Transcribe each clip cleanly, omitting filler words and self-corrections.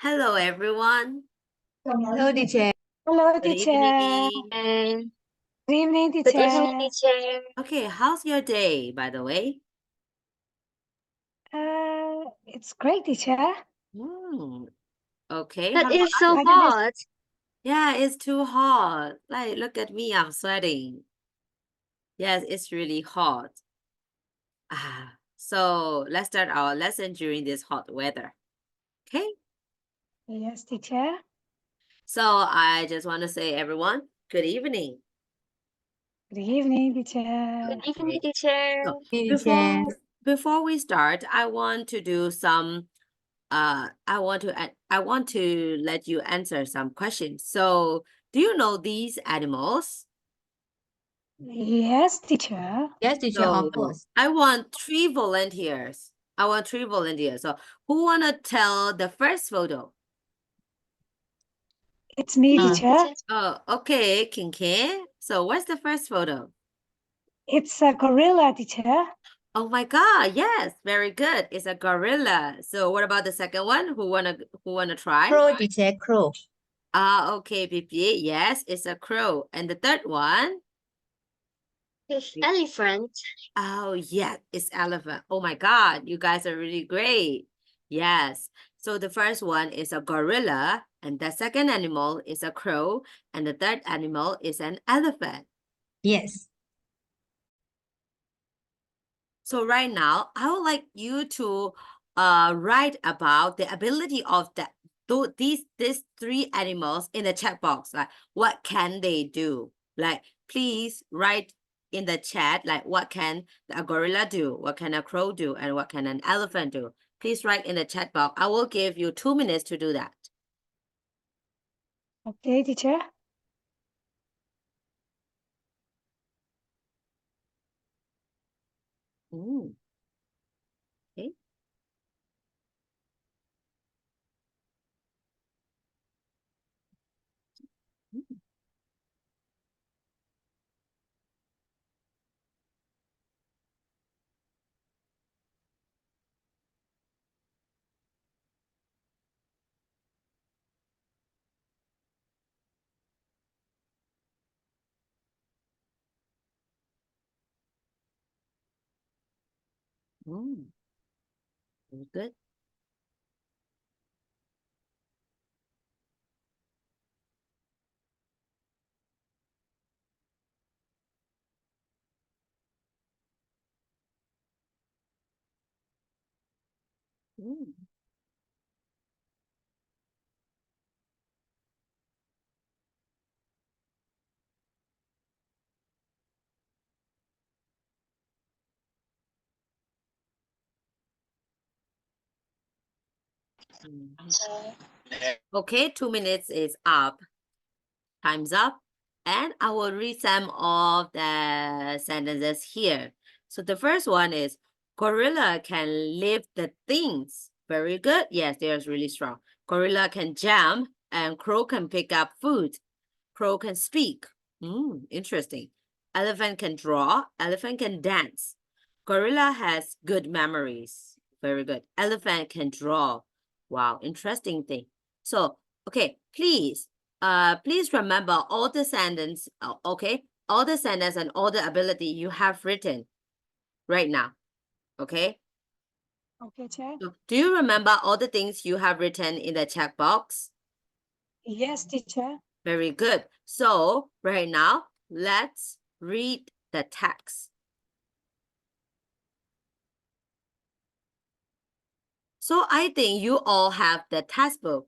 Hello, everyone. Hello, teacher. Hello, Good teacher. evening. Good evening, Good evening, teacher. teacher. Okay, how's your day, by the way? It's great, teacher. Hmm. Okay, But how it's about so you? I did this. hot. Yeah, it's too hot. Like, look at me, I'm sweating. Yes, it's really hot. So let's start our lesson during this hot weather. Okay, Yes, teacher. so I just want to say, everyone, good evening. Good evening, teacher. Good evening, Okay. teacher. So Teacher. before we start, I want to do some I want to let you answer some questions. So, do you know these animals? Yes, teacher. Yes, teacher, of So, course. I want three volunteers. I want three volunteers. So, who wanna tell the first photo? It's me, Uh, teacher. Oh, okay, Kinkin. So, what's the first photo? It's a gorilla, teacher. Oh my God, yes, very good. It's a gorilla. So, what about the second one? Who wanna try? Crow, teacher, crow. Okay, Pipi. Yes, it's a crow. And the third one? It's elephant. Oh, yeah, it's elephant. Oh my God, you guys are really great. Yes. So the first one is a gorilla, and the second animal is a crow, and the third animal is an elephant. Yes. So right now, I would like you to write about the ability of these three animals in the chat box. Like, what can they do? Like, please write in the chat, like, what can a gorilla do? What can a crow do? And what can an elephant do? Please write in the chat box. I will give you 2 minutes to do that. Okay, teacher. Mm, okay. Mm, very good. Mm, mm. Okay, 2 minutes is up. Time's up. And I will read some of the sentences here. So the first one is gorilla can lift the things. Very good. Yes, they're really strong. Gorilla can jump and crow can pick up food. Crow can speak. Interesting. Elephant can draw. Elephant can dance. Gorilla has good memories. Very good. Elephant can draw. Wow, interesting thing. So, okay, please remember all the sentence, okay? All the sentence and all the ability you have written right now, okay? Okay, teacher. So, do you remember all the things you have written in the chat box? Yes, teacher. Very good. So, right now, let's read the text. So, I think you all have the textbook,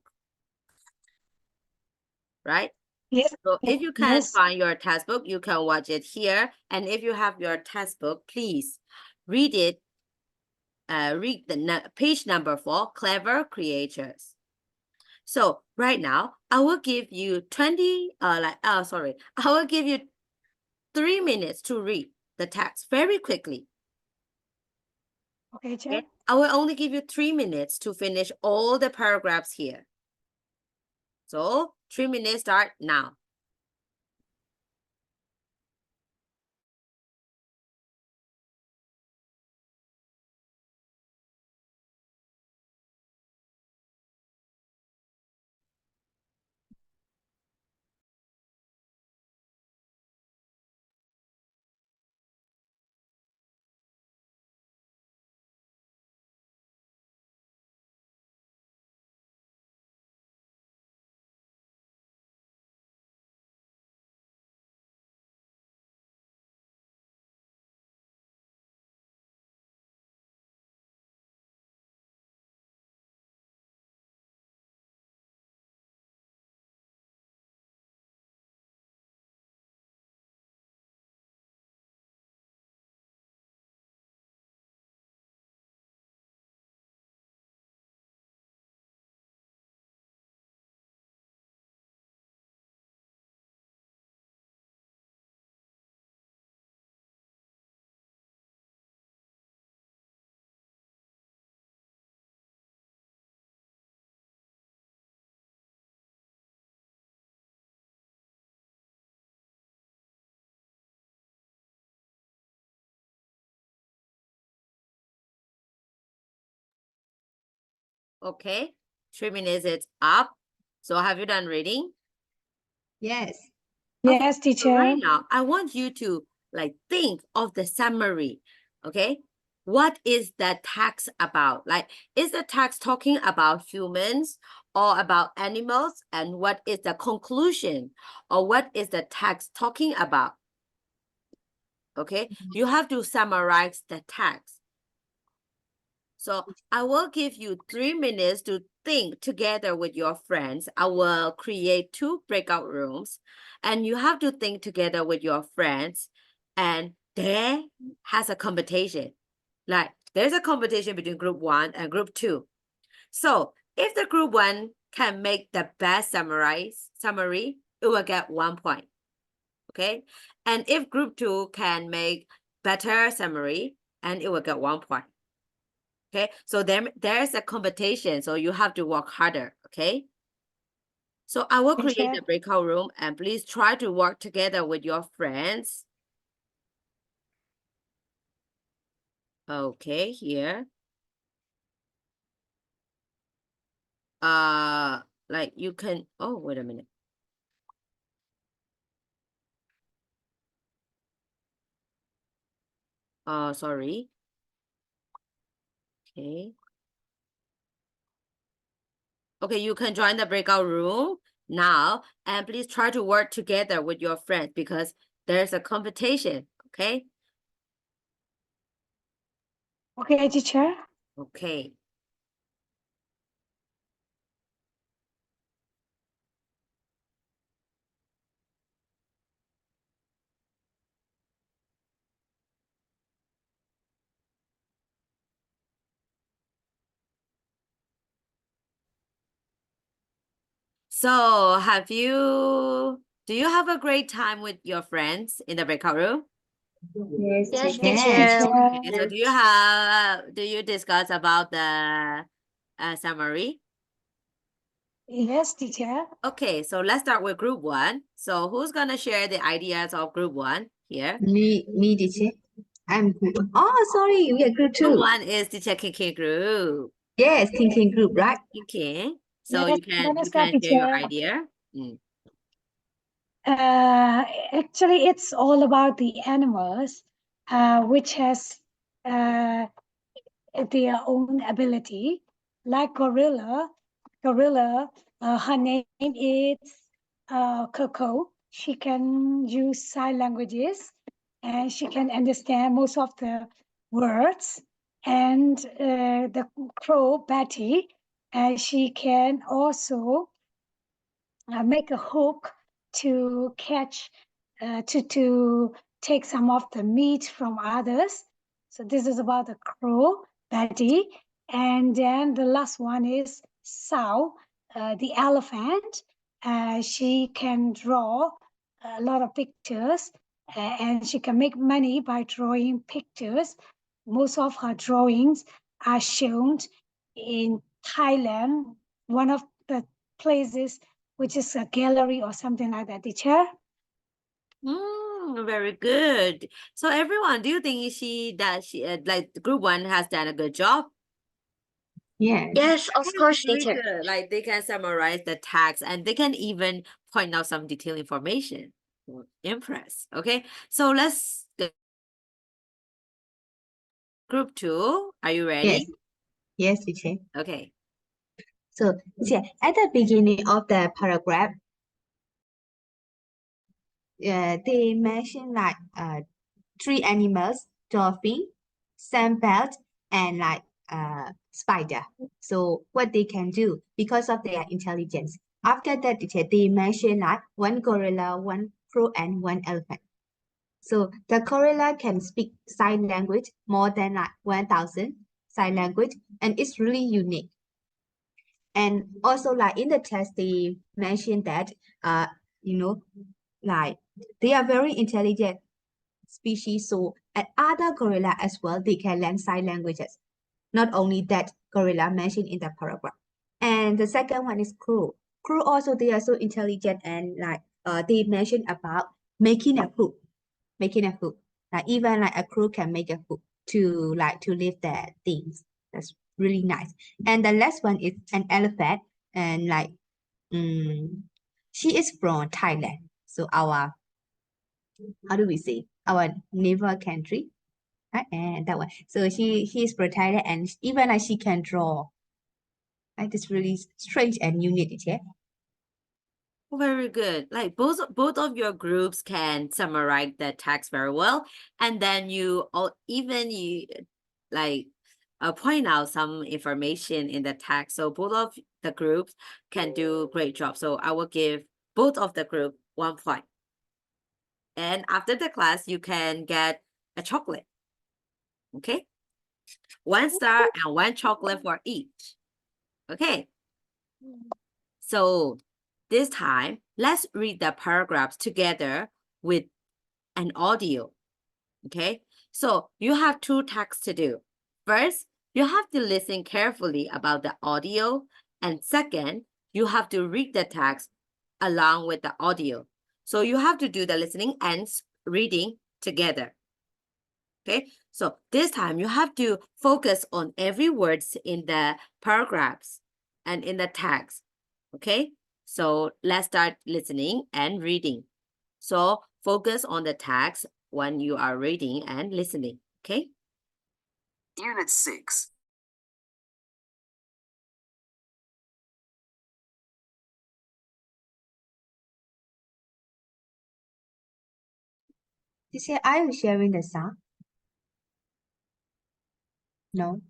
right? Yes. So if you can't Yes. find your textbook, you can watch it here. And if you have your textbook, please read it. Read the page number 4, Clever Creators. So right now, I will give you 20, I will give you 3 minutes to read the text very quickly. Okay, teacher. Okay? I will only give you 3 minutes to finish all the paragraphs here. So 3 minutes start now. Okay, 3 minutes is up. So have you done reading? Yes. Okay, Yes, so teacher. right now, I want you to like think of the summary. Okay, what is the text about? Like, is the text talking about humans or about animals? And what is the conclusion? Or what is the text talking about? Okay, you have to summarize the text. So I will give you 3 minutes to think together with your friends. I will create 2 breakout rooms and you have to think together with your friends. And there has a competition. Like there's a competition between group 1 and group 2. So if the group 1 can make the best summary, it will get 1 point. Okay. And if group 2 can make better summary, and it will get 1 point. Okay, so there's a competition, so you have to work harder, okay? So I will create Teacher. the breakout room and please try to work together with your friends. Okay, here. Like you can, oh, wait a minute. Sorry. Okay. Okay, you can join the breakout room now and please try to work together with your friends because there's a competition, okay? Okay, teacher. Okay. So do you have a great time with your friends in the breakout room? Yes, Yes, teacher. Okay, so do you discuss about the summary? Yes, teacher. Okay, so let's start with group 1. So who's gonna share the ideas of group 1 here? Me, teacher. I'm group. Oh, sorry, we are group Group 2. 1 is teacher Kiki group. Yes, thinking group, right? Okay, so Yes, you can start, share your teacher. idea. Mm. Actually, it's all about the animals, which has their own ability. Like gorilla, her name is Coco. She can use sign languages, and she can understand most of the words. And the crow Betty, she can also make a hook to catch, to take some of the meat from others. So this is about the crow, Betty. And then the last one is Sao, the elephant. She can draw a lot of pictures and she can make money by drawing pictures. Most of her drawings are shown in Thailand, one of the places which is a gallery or something like that, teacher. Very good. So everyone, do you think like group 1 has done a good job? Yes. Yes, of course, Very teacher. good. Like they can summarize the text and they can even point out some detailed information. Impress. Okay, so let's group 2. Are you ready? Yes, teacher. Okay. So, teacher, at the beginning of the paragraph, they mention like 3 animals: dolphin, sandbelt, and like spider. So what they can do because of their intelligence. After that, they mention like 1 gorilla, 1 crow, and 1 elephant. So the gorilla can speak sign language more than like 1,000 sign language, and it's really unique. And also like in the test, they mentioned that like they are very intelligent species. So at other gorilla as well, they can learn sign languages. Not only that gorilla mentioned in the paragraph. And the second one is crow. Crow also, they are so intelligent and like they mentioned about making a hook. Making a hook. Like even like a crow can make a hook to lift their things. really nice. And the last one is an elephant, and like she is from Thailand. So our, how do we say, our neighbor country, right? And that one. So he's from Thailand, and even like she can draw. Right? It's really strange and unique, yeah. Very good. Like both of your groups can summarize the text very well, and then you all even you like point out some information in the text. So both of the groups can do great job. So I will give both of the group 1 point. And after the class, you can get a chocolate. Okay, 1 star and 1 chocolate for each. Okay. So this time, let's read the paragraphs together with an audio. Okay, so you have 2 tasks to do. First, you have to listen carefully about the audio. And second, you have to read the text along with the audio. So you have to do the listening and reading together. Okay, so this time you have to focus on every words in the paragraphs and in the text. Okay, so let's start listening and reading. So focus on the text when you are reading and listening. Okay. Unit 6. Teacher, are you sharing the sound? No.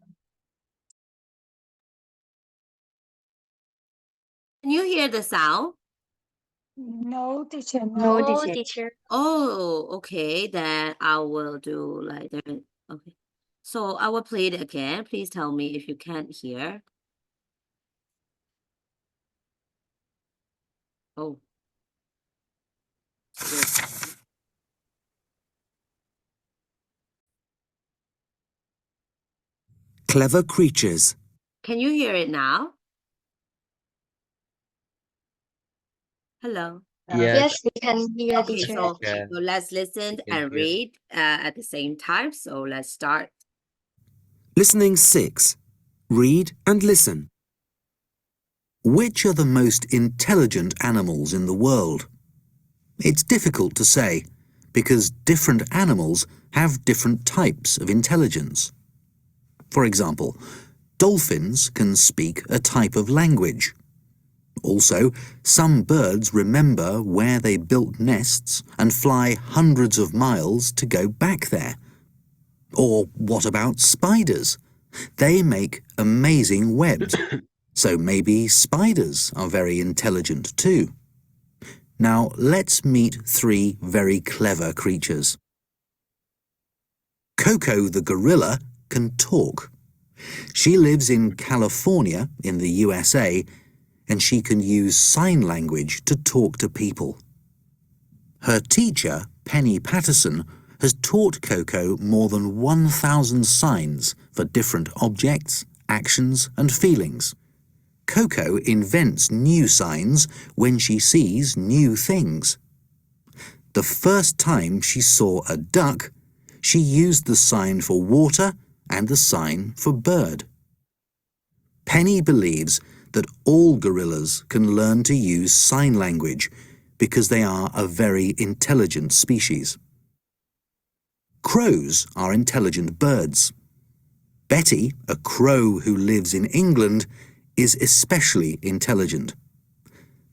Can you hear the sound? No, teacher. No, No. teacher. Oh, okay. Then I will do like that. Okay. So I will play it again. Please tell me if you can't hear. Oh. Good. Clever creatures. Can you hear it now? Hello. Yes, we can hear, Okay, so Yeah. let's listen can and hear. read at the same time. So let's start. Listening 6. Read and listen. Which are the most intelligent animals in the world? It's difficult to say because different animals have different types of intelligence. For example, dolphins can speak a type of language. Also, some birds remember where they built nests and fly hundreds of miles to go back there. Or what about spiders? They make amazing webs, so maybe spiders are very intelligent too. Now let's meet 3 very clever creatures. Coco the gorilla can talk. She lives in California in the USA, and she can use sign language to talk to people. Her teacher, Penny Patterson, has taught Coco more than 1,000 signs for different objects, actions and feelings. Coco invents new signs when she sees new things. The first time she saw a duck, she used the sign for water and the sign for bird. Penny believes that all gorillas can learn to use sign language because they are a very intelligent species. Crows are intelligent birds. Betty, a crow who lives in England, is especially intelligent.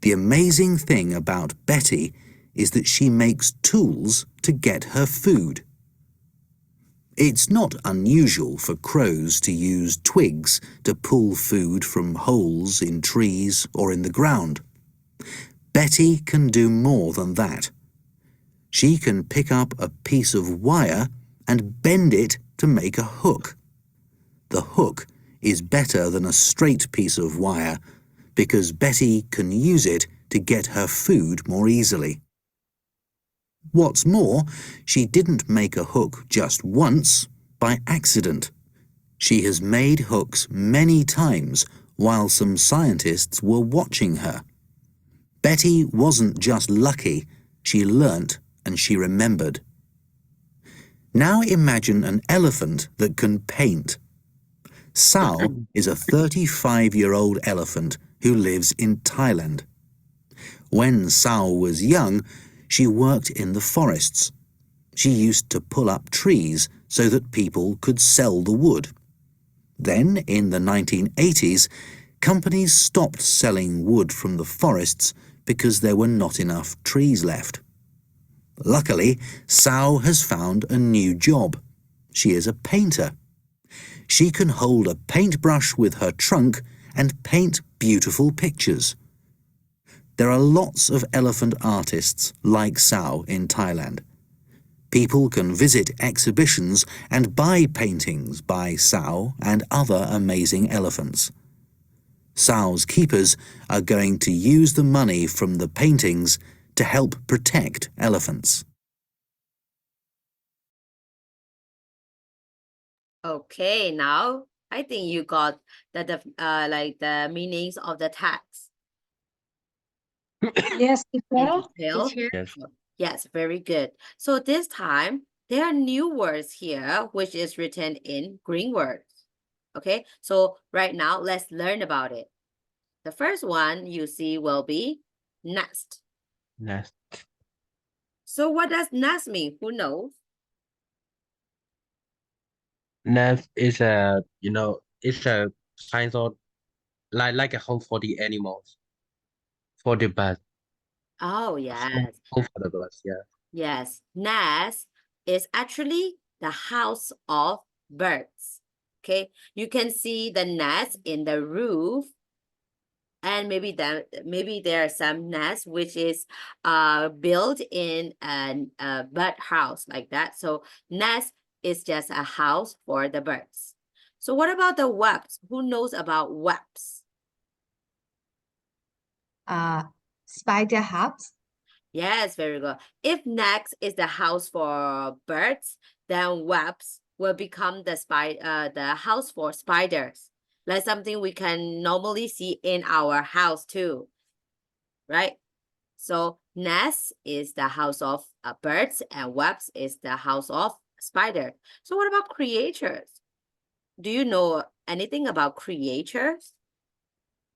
The amazing thing about Betty is that she makes tools to get her food. It's not unusual for crows to use twigs to pull food from holes in trees or in the ground. Betty can do more than that. She can pick up a piece of wire and bend it to make a hook. The hook is better than a straight piece of wire because Betty can use it to get her food more easily. What's more, she didn't make a hook just once by accident. She has made hooks many times while some scientists were watching her. Betty wasn't just lucky, she learnt and she remembered. Now imagine an elephant that can paint. Sao is a 35-year-old elephant who lives in Thailand. When Sao was young, she worked in the forests. She used to pull up trees so that people could sell the wood. Then, in the 1980s, companies stopped selling wood from the forests because there were not enough trees left. Luckily, Sao has found a new job. She is a painter. She can hold a paintbrush with her trunk and paint beautiful pictures. There are lots of elephant artists like Sao in Thailand. People can visit exhibitions and buy paintings by Sao and other amazing elephants. Sao's keepers are going to use the money from the paintings to help protect elephants. Okay, now I think you got the meanings of the text. Yes, teacher. Detail. Yes. Yes, very good. So this time, there are new words here, which is written in green words. Okay, so right now, let's learn about it. The first one you see will be nest. Nest. So what does nest mean? Who knows? Nest is a, it's a kind of like a home for the animals, for the birds. Oh, yes. Home for the birds, yeah. Yes, nest is actually the house of birds. Okay, you can see the nest in the roof, and maybe there are some nests which is built in a bird house like that. So nest is just a house for the birds. So what about the webs? Who knows about webs? Spider hubs. Yes, very good. If next is the house for birds, then webs will become the house for spiders, like something we can normally see in our house too, right? So nest is the house of birds and webs is the house of spider. So what about creatures? Do you know anything about creatures?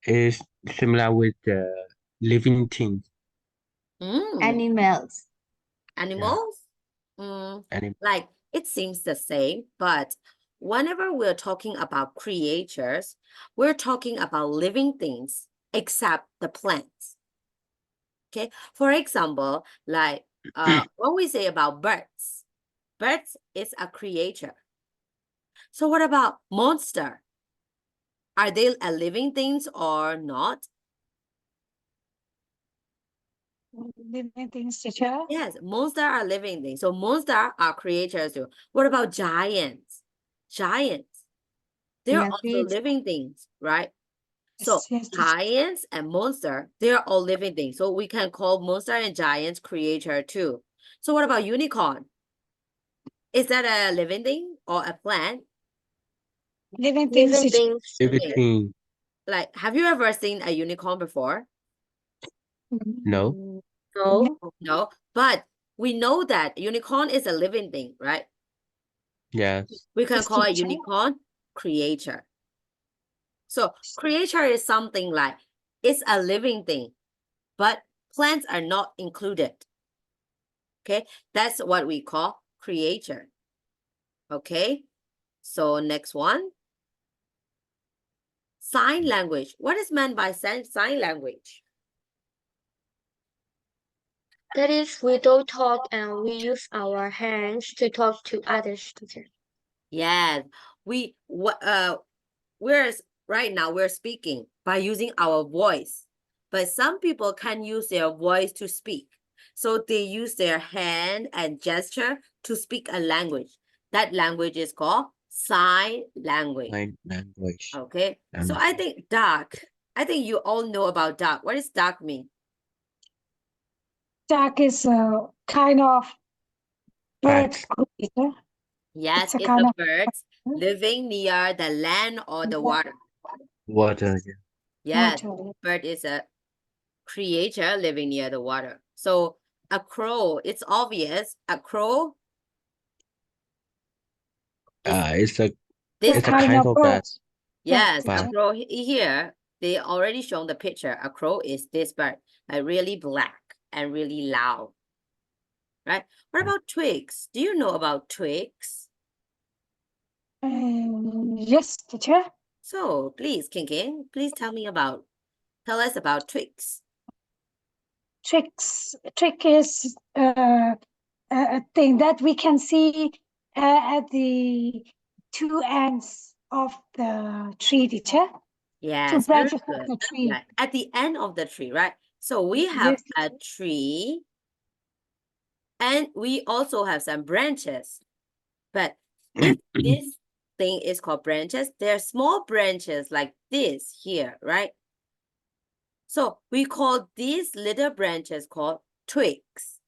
It's similar with the living things. Animals. Animals? Like it seems the same, but whenever we're talking about creatures, we're talking about living things except the plants. Okay, for example, like when we say about birds, birds is a creature. So what about monster? Are they a living things or not? Living things, teacher. Yes, monster are living things. So monster are creatures too. What about giants? Giants, they're Yeah, also creatures. living things, right? So Yes, teacher. giants and monster, they're all living things. So we can call monster and giants creator too. So what about unicorn? Is that a living thing or a plant? Living things, teacher. Everything. Like, have you ever seen a unicorn before? No. No, but we know that unicorn is a living thing, right? Yes. We can Yes, call a teacher. unicorn creator. So creature is something like it's a living thing, but plants are not included. Okay, that's what we call creator. Okay, so next one. Sign language. What is meant by sign language? That is, we don't talk and we use our hands to talk to others. Teacher. Yes, we're right now we're speaking by using our voice, but some people can use their voice to speak. So they use their hand and gesture to speak a language. That language is called sign language. Sign language. Okay, so I think duck. I think you all know about duck. What does duck mean? Duck is a kind of bird group, teacher. Yes, It's a it's kind a of birds living near the land or the water. Water. Yeah. Yes, water. bird is a creature living near the water. So a crow, it's obvious. A crow is It's a this it's a kind kind of of bird. that. Yes, a teacher. crow here, they already shown the picture. A crow is this bird, like really black and really loud. Right? What about twigs? Do you know about twigs? Yes, teacher. So please, Kinkin, please tell us about twigs. Trick is a thing that we can see at the two ends of the tree, teacher. Two Yes, very branches of good. the tree. Right, at the end of the tree, right? So we have Yes, a tree and we also have some branches. But if this thing is called branches, there are small branches like this here, right? So we call these little branches called twigs.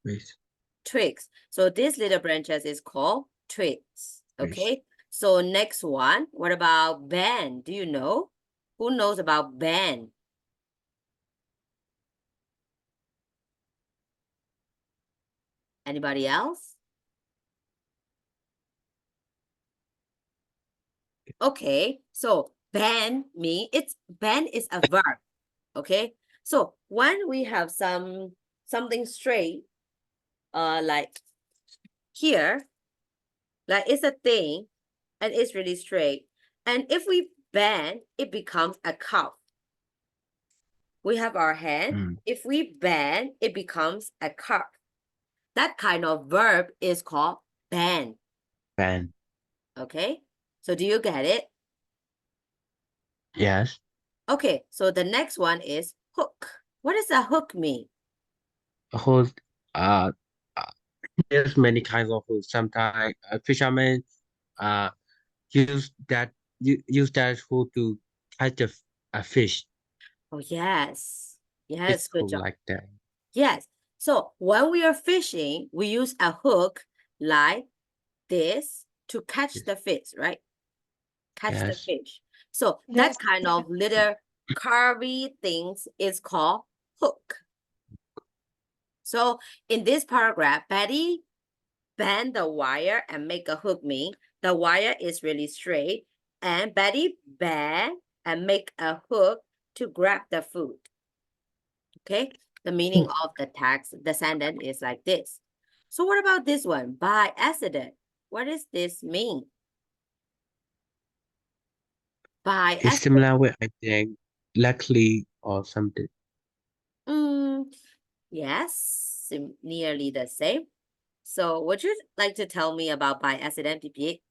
Twigs. Twigs. So these little branches is called twigs. Twigs. Okay. So next one, what about band? Do you know? Who knows about band? Anybody else? Okay, so band is a verb. Okay, so when we have something straight, like here, like it's a thing and it's really straight, and if we bend, it becomes a cup. We have our hand. Mm. If we bend, it becomes a cup. That kind of verb is called bend. Band. Okay, so do you get it? Yes. Okay, so the next one is hook. What does a hook mean? Hook. Uh, uh, there's many kinds of hooks. Sometimes fishermen use that hook to catch a fish. Oh, yes. Yes, It's good hook job. like that. Yes. So when we are fishing, we use a hook like this to catch Yes. the fish, right? Catch the Yes. fish. So that Yes. kind of little curvy things is called hook. So in this paragraph, Betty bend the wire and make a hook mean the wire is really straight, and Betty bend and make a hook to grab the food. Okay, the meaning of the sentence is like this. So what about this one? By accident. What does this mean? By It's accident. similar with, I think, luckily or something. Yes, nearly the same. So would you like to tell me about by accident, PPA?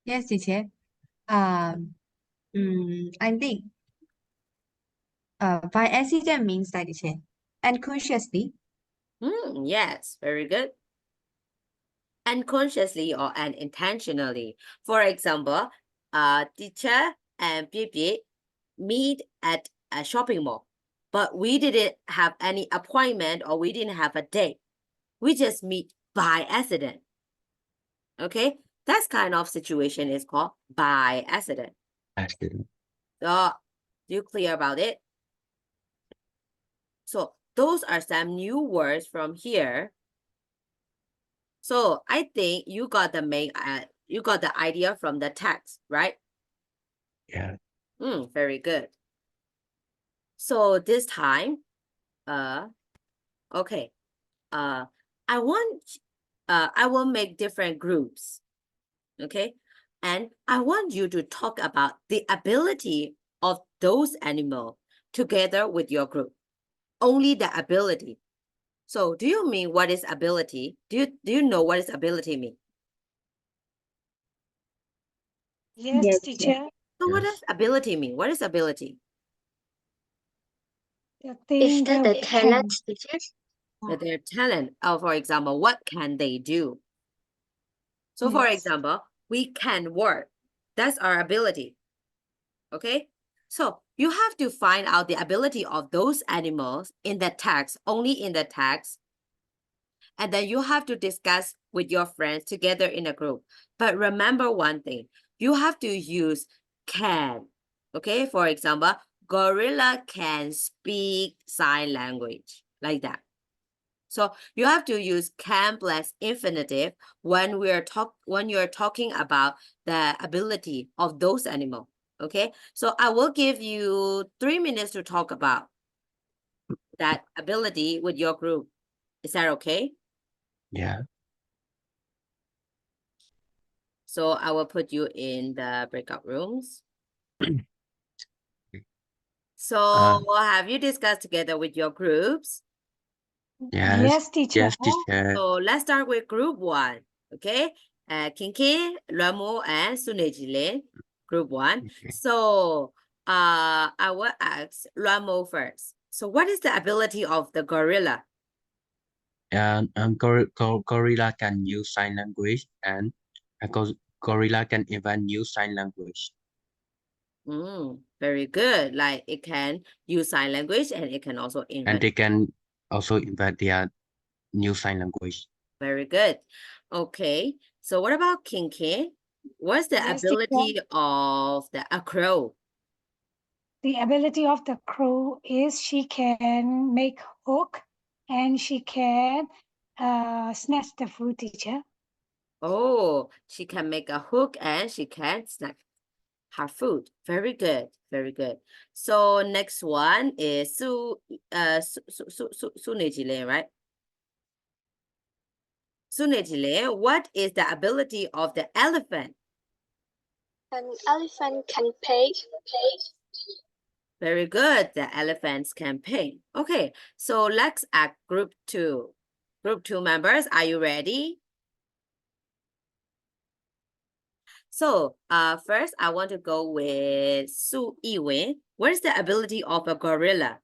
Yes, teacher. I think by accident means that, teacher, unconsciously. Yes, very good. Unconsciously or unintentionally. For example, teacher and PPA meet at a shopping mall, but we didn't have any appointment or we didn't have a date. We just meet by accident. Okay, that kind of situation is called by accident. Accident. So, you clear about it? So those are some new words from here. So I think you got the idea from the text, right? Yeah. Very good. So this time, okay, I will make different groups, okay? And I want you to talk about the ability of those animals together with your group. Only the ability. So do you mean what is ability? Do you know what is ability mean? Yes, Yes, teacher. So what Yes. does ability mean? What is ability? The Is thing that that the we can. talent, teacher? That their talent. Oh, for example, what can they do? So for Yes. example, we can work. That's our ability. Okay? So you have to find out the ability of those animals in the text, only in the text. And then you have to discuss with your friends together in a group. But remember one thing, you have to use can. Okay? For example, gorilla can speak sign language, like that. So you have to use can plus infinitive when you're talking about the ability of those animals. Okay, so I will give you 3 minutes to talk about that ability with your group. Is that okay? Yeah. So I will put you in the breakout rooms. So have you discussed together with your groups? Yes. Yes, teacher. Yes, teacher. So let's start with group 1. Okay, Kinki, Ramu, and Sunejile, group 1. Okay. So I will ask Ramu first. So what is the ability of the gorilla? And gorilla can use sign language, and gorilla can even use sign language. Very good. Like it can use sign language and it can also And invent. they can also invent their new sign language. Very good. Okay. So what about Kinki? What's the Yes, teacher. ability of a crow? The ability of the crow is she can make hook and she can snatch the food, teacher. Oh, she can make a hook and she can snack her food. Very good. Very good. So next one is Sunejile, right? Sunejile, what is the ability of the elephant? An elephant can pay. Very good. The elephants can paint. Okay, so let's act group 2. Group 2 members, are you ready? So first I want to go with Su Yiwen. What is the ability of a gorilla?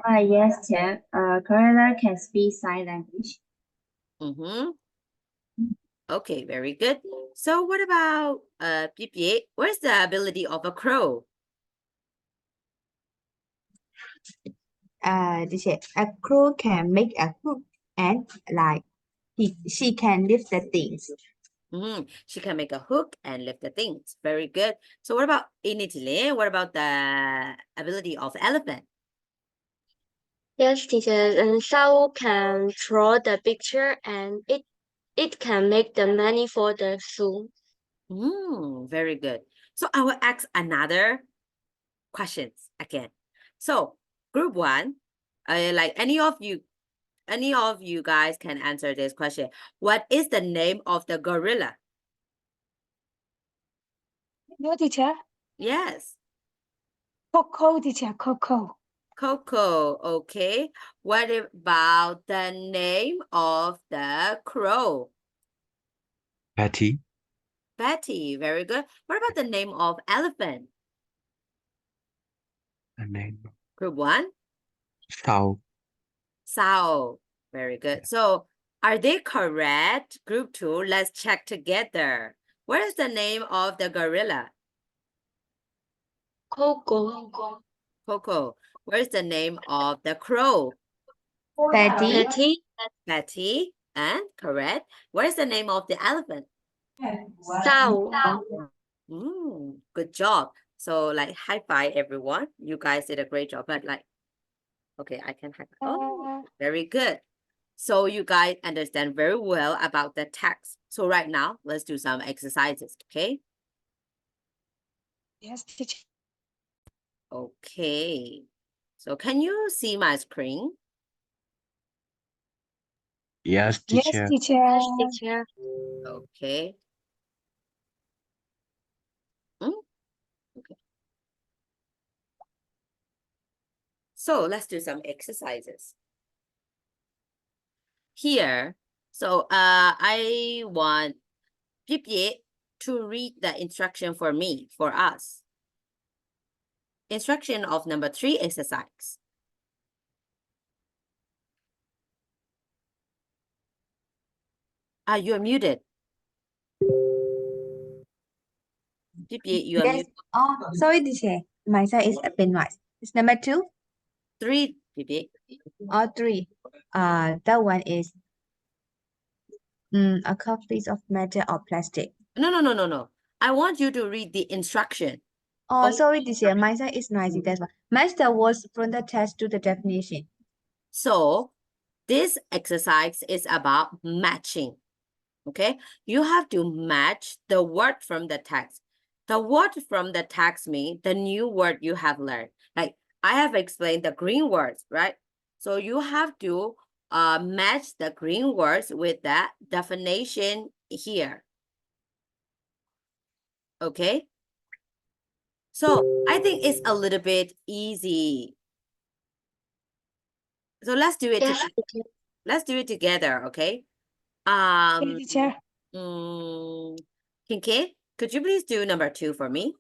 Yes, Chair. Gorilla can speak sign language. Okay, very good. So what about Pipi? Where's the ability of a crow? Teacher, a crow can make a hook and like she can lift the things. She can make a hook and lift the things. Very good. So what about Initile? What about the ability of elephant? Yes, teacher. And Sao can draw the picture and it can make the money for the zoo. Very good. So I will ask another questions again. So group 1, like any of you guys can answer this question. What is the name of the gorilla? No, teacher. Yes. Coco, teacher. Coco. Coco. Okay. What about the name of the crow? Betty. Betty. Very good. What about the name of elephant? The name. Group 1. Sao. Sao. Very good. So are they correct? Group 2, let's check together. What is the name of the gorilla? Coco. Coco. Where's the name of the crow? Betty. Betty. Betty. And correct. Where's the name of the elephant? Sao. Good job. So like high five everyone. You guys did a great job. But like, okay, I can high five. Oh, very good. So you guys understand very well about the text. So right now, let's do some exercises, okay? Yes, teacher. Okay. So can you see my screen? Yes, Yes, teacher. teacher. Yes, teacher. Okay. Okay. So let's do some exercises. Here, so I want Pipi to read the instruction for me, for us. Instruction of number 3 exercise. You are muted. Pipi, you are Yes. muted. Oh, sorry, teacher. My side is open wide. It's number 2 3, Pipi. or 3. That one is a cup piece of metal or plastic. No. I want you to read the instruction. Oh, Oh. sorry, teacher. My side is noisy. That's why. Match the words from the text to the definition. So this exercise is about matching. Okay, you have to match the word from the text. The word from the text means the new word you have learned. Like I have explained the green words, right? So you have to match the green words with that definition here. Okay. So I think it's a little bit easy. So let's do it. Yes, together. teacher. Let's do it together. Okay. Okay, teacher. Kincaid, could you please do number 2 for me?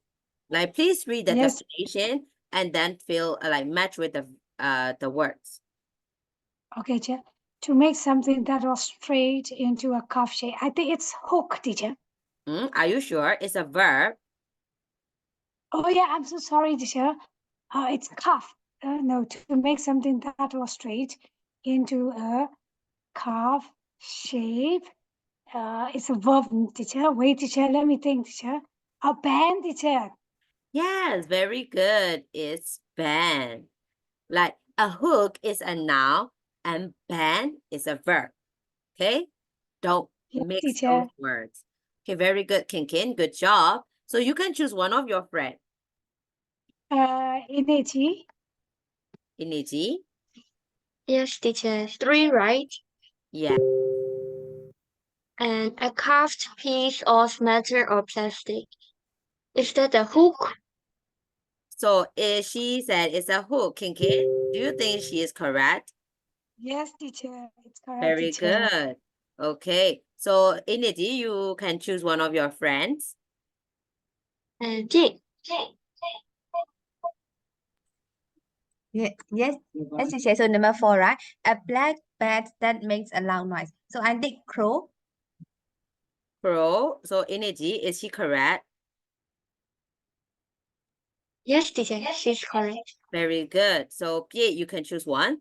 Like, please read the Yes. definition and then fill like match with the words. Okay, teacher. To make something that was straight into a cuff shape. I think it's hook, teacher. Are you sure? It's a verb. Oh yeah, I'm so sorry, teacher. It's cuff. No, to make something that was straight into a cuff shape. It's a verb, teacher. Wait, teacher. Let me think, teacher. A band, teacher. Yes, very good. It's band. Like a hook is a noun and band is a verb. Okay? Don't Yes, mix teacher. those words. Okay, very good, Kinkin. Good job. So you can choose one of your friends. Inechi. Iniji. Yes, teacher. 3, right? Yeah. And a carved piece of metal or plastic. Is that a hook? So she said it's a hook, Kinkin. Do you think she is correct? Yes, teacher. It's correct, Very teacher. good. Okay. So Inidi, you can choose one of your friends. And Jake. Yes, yes, teacher. So number 4, right? A black bat that makes a loud noise. So I think crow. Crow. So Inidi, is she correct? Yes, teacher. She's correct. Very good. So Pie, you can choose one.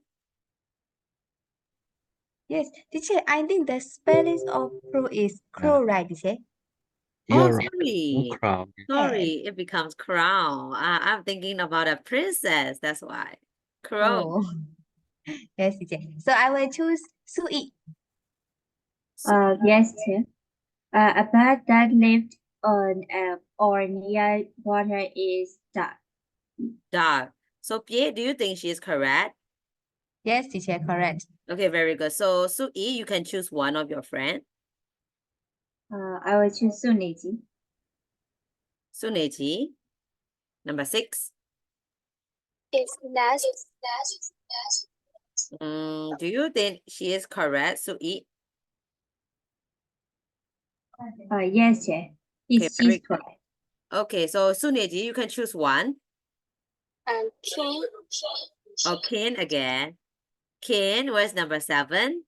Yes, teacher. I think the spelling of crow is crow, right, teacher? You're Oh, right. sorry. Crown. Sorry, it becomes crown. I'm thinking about a princess. That's why. Crow. Oh, yes, teacher. So I will choose Sui. Yes, teacher. A bird that lived on or near water is duck. Dog. So Pie, do you think she is correct? Yes, teacher. Correct. Okay, very good. So Sui, you can choose one of your friends. I will choose Suneji. Suneji. Number 6. It's nest. Do you think she is correct, Sui? Yes, teacher. Okay, very She's good. correct. Okay, so Suneji, you can choose one. And king. Oh, Kin again. Kin, where's number 7?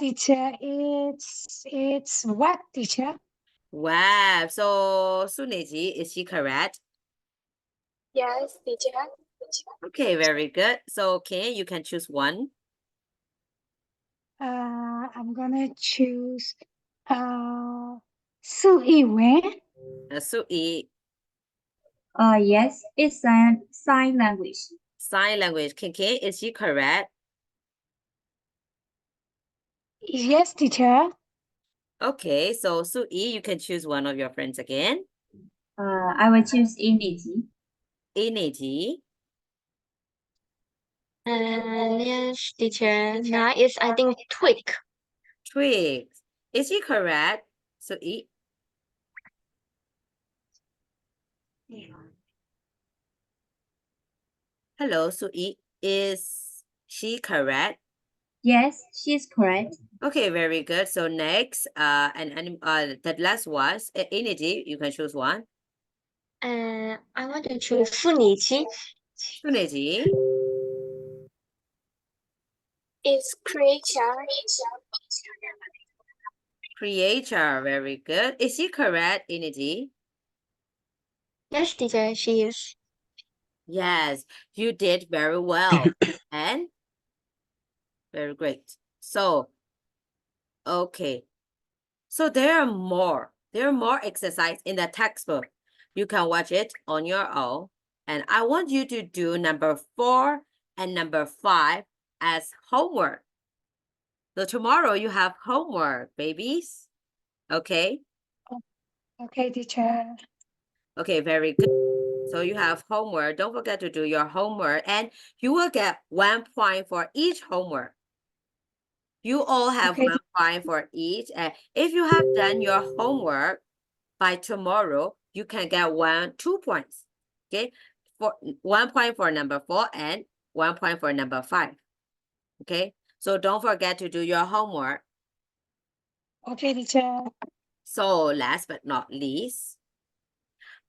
Teacher, it's what, teacher? Wow. So Suneji, is she correct? Yes, teacher. Okay, very good. So Kin, you can choose one. I'm gonna choose Su Yiwen. Sui, Yes, it's sign language. sign language. Kin, is she correct? Yes, teacher. Okay, so Sui, you can choose one of your friends again. I will choose Ineji. Ineji. And yes, teacher. 9 is, I think, twig. Twigs. Is she correct? Sui. Hello, Sui. Is she correct? Yes, she's correct. Okay, very good. So next, that last was Ineji. You can choose one. And I want to choose Funichi. Suneji. It's creature. Creator. Very good. Is she correct, Ineji? Yes, teacher. She is. Yes, you did very well. And very great. So, okay. So there are more. There are more exercise in the textbook. You can watch it on your own. And I want you to do number 4 and number 5 as homework. So tomorrow you have homework, babies. Okay? Okay, teacher. Okay, very good. So you have homework. Don't forget to do your homework. And you will get 1 point for each homework. You all have Okay. 1 point for each. And if you have done your homework by tomorrow, you can get 2 points. Okay? For 1 point for number 4 and 1 point for number 5. Okay? So don't forget to do your homework. Okay, teacher. So last but not least,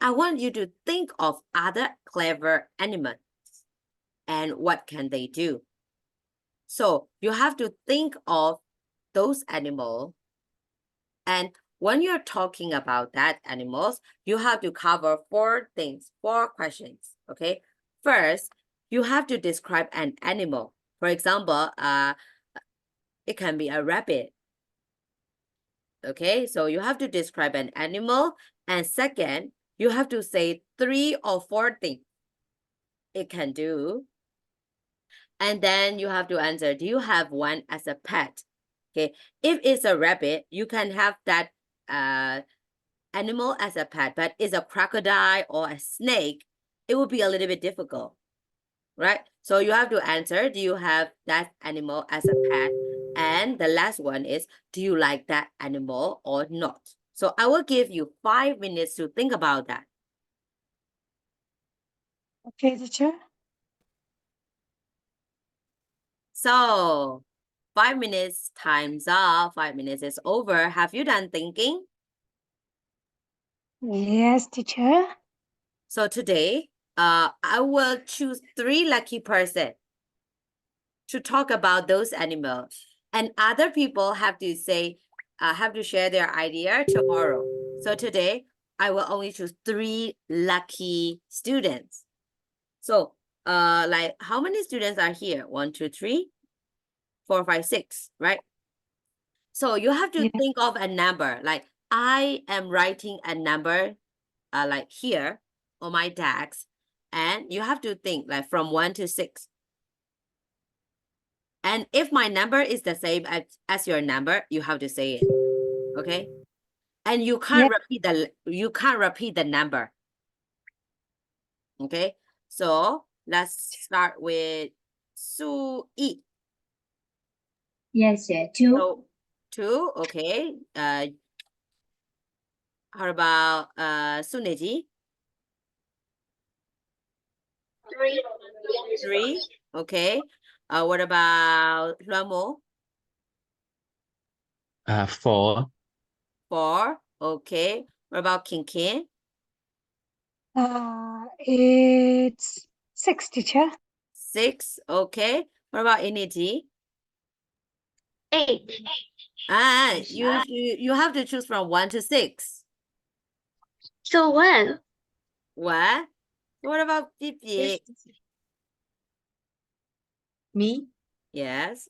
I want you to think of other clever animals and what can they do. So you have to think of those animals, and when you're talking about that animals, you have to cover 4 things, 4 questions. Okay. First, you have to describe an animal. For example, it can be a rabbit. Okay, so you have to describe an animal, and second, you have to say 3 or 4 things it can do. And then you have to answer, do you have one as a pet? Okay, if it's a rabbit, you can have that animal as a pet, but it's a crocodile or a snake, it would be a little bit difficult, right? So you have to answer, do you have that animal as a pet? And the last one is, do you like that animal or not? So I will give you 5 minutes to think about that. Okay, teacher. So 5 minutes, time's up. 5 minutes is over. Have you done thinking? Yes, teacher. So today, I will choose 3 lucky person to talk about those animals, and other people have to say, have to share their idea tomorrow. So today, I will only choose 3 lucky students. So, like how many students are here? 1, 2, 3, 4, 5, 6, right? So you have to Yeah. think of a number. Like I am writing a number, like here on my desk, and you have to think like from 1 to 6. And if my number is the same as your number, you have to say it. Okay? And you can't repeat the number. Okay? So let's start with Su Yi. Yes, sir. 2. So 2, okay. How about Su Neji? 3. 3, okay. What about Luan Mo? 4. 4, okay. What about King King? It's 6, teacher. 6, okay. What about Initi? 8. You have to choose from 1 to 6. So when? What? What about Pipi? Me, Yes.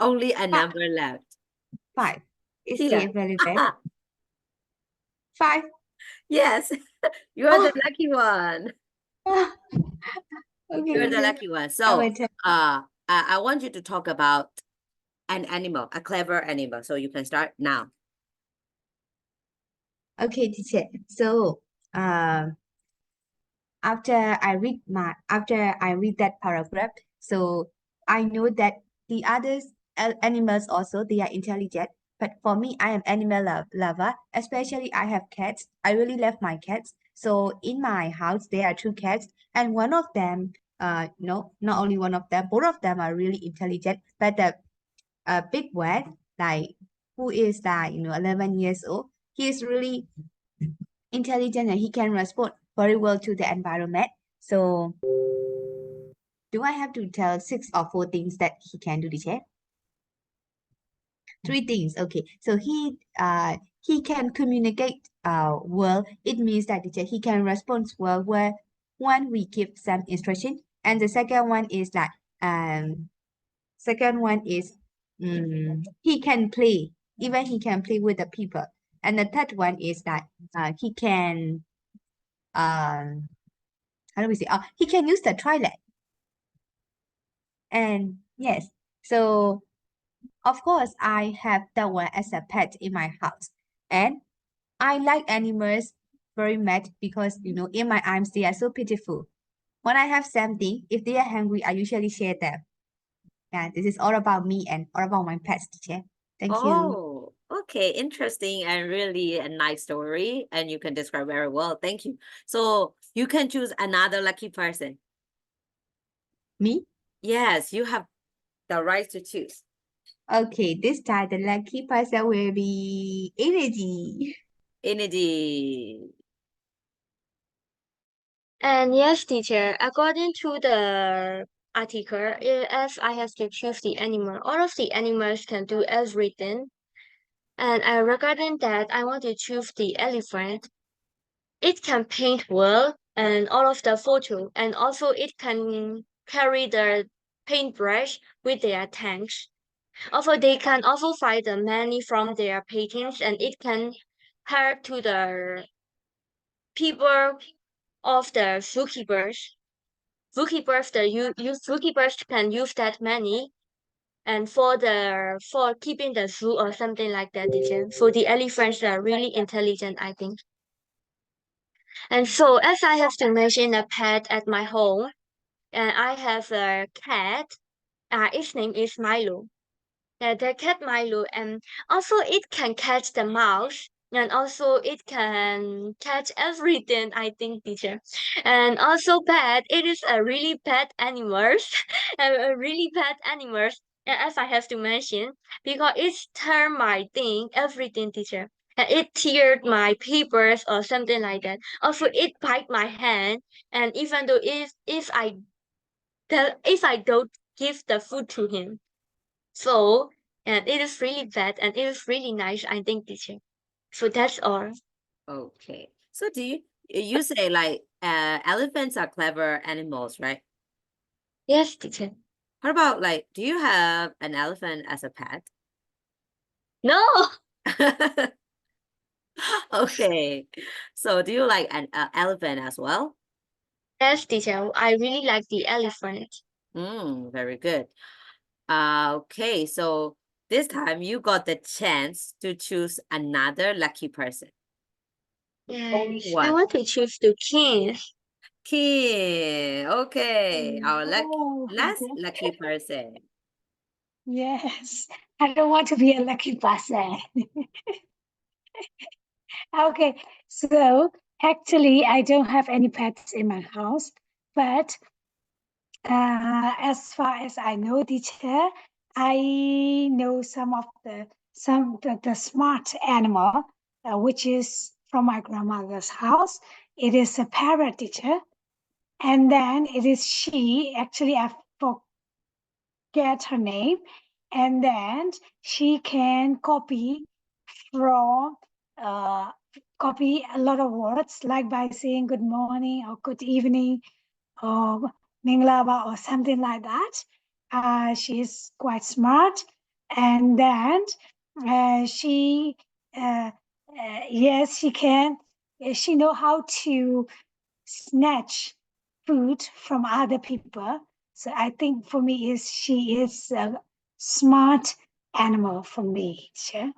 Only a number left. 5. It's Tila. still very bad. 5. Yes. You are the Oh. lucky one. Okay, You're the teacher. lucky one. I So, will tell. I want you to talk about an animal, a clever animal. So you can start now. Okay, teacher. So, after I read that paragraph, so I know that the others animals also they are intelligent. But for me, I am animal lover. Especially, I have cats. I really love my cats. So in my house, there are 2 cats, and one of them, no, not only one of them, both of them are really intelligent. But the big one, like who is like 11 years old, he is really intelligent and he can respond very well to the environment. So, do I have to tell 6 or 4 things that he can do, teacher? 3 things. Okay. So he can communicate well. It means that teacher he can respond well where when we give some instruction. And the second one is that he can play. Even he can play with the people. And the third one is that he can how do we say? He can use the toilet. And yes, so of course I have that one as a pet in my house. And I like animals very much because in my arms they are so beautiful. When I have something, if they are hungry, I usually share them. Yeah, this is all about me and all about my pets, teacher. Thank you. Oh, okay, interesting and really a nice story, and you can describe very well. Thank you. So you can choose another lucky person. Me? Yes, you have the right to choose. Okay, this time the lucky person will be Energy. Energy. And yes, teacher, according to the article, if I have to choose the animal, all of the animals can do everything. And regarding that, I want to choose the elephant. It can paint well and all of the photo, and also it can carry the paintbrush with their tanks. Also, they can also find the money from their paintings, and it can help to the people of the zookeepers. Zookeepers can use that money and for keeping the zoo or something like that. Teacher. So the elephants are really intelligent, I think. And so, as I have to mention a pet at my home, and I have a cat. Its name is Milo. The cat Milo, and also it can catch the mouse, and also it can catch everything, I think, teacher. And also pet, it is a really pet animals, a really pet animals, as I have to mention, because it's termite thing, everything, teacher. And it teared my papers or something like that. Also, it bite my hand, and even though if I don't give the food to him, so, and it is really bad and it is really nice, I think, teacher. So that's all. Okay. So do you say like elephants are clever animals, right? Yes, teacher. What about like, do you have an elephant as a pet? No, Okay. So do you like an elephant as well? yes, teacher. I really like the elephant. Very good. Okay, so this time you got the chance to choose another lucky person. Only Yes, I one. want to choose the king. Kim. Okay, our Oh, last okay. lucky person. Yes, I don't want to be a lucky person. Okay, so actually, I don't have any pets in my house, but as far as I know, teacher, I know some of the smart animal, which is from my grandmother's house. It is a parrot, teacher, and then it is she. Actually, I forget her name, and then she can from copy a lot of words, like by saying good morning or good evening or Minglaba or something like that. She's quite smart, and then she yes, she can. She know how to snatch food from other people. So I think for me she is a smart animal for me. Sure.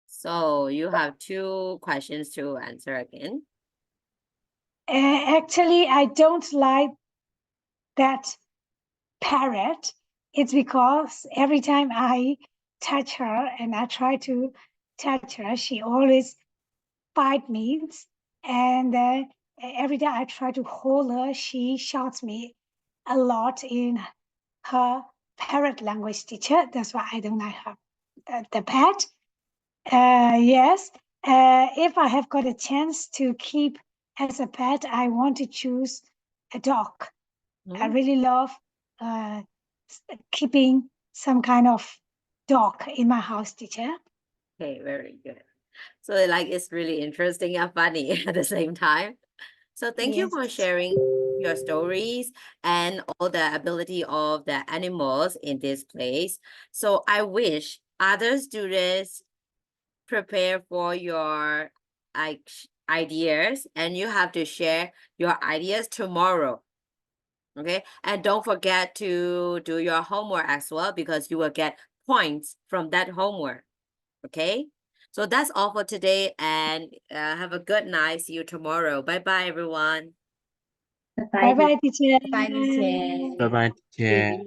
So you have 2 questions to answer again. Actually, I don't like that parrot. It's because every time I touch her and I try to touch her, she always fight me. And every time I try to hold her, she shouts me a lot in her parrot language, teacher. That's why I don't like her. The pet. Yes. If I have got a chance to keep as a pet, I want to choose a dog. I really love keeping some kind of dog in my house, teacher. Okay, very good. So like it's really interesting and funny at the same time. So thank you Yes. for sharing your stories and all the ability of the animals in this place. So I wish other students prepare for your like ideas and you have to share your ideas tomorrow. Okay, and don't forget to do your homework as well because you will get points from that homework. Okay, so that's all for today and have a good night. See you tomorrow. Bye bye, everyone. Bye bye, teacher. Bye, teacher. Bye bye, teacher.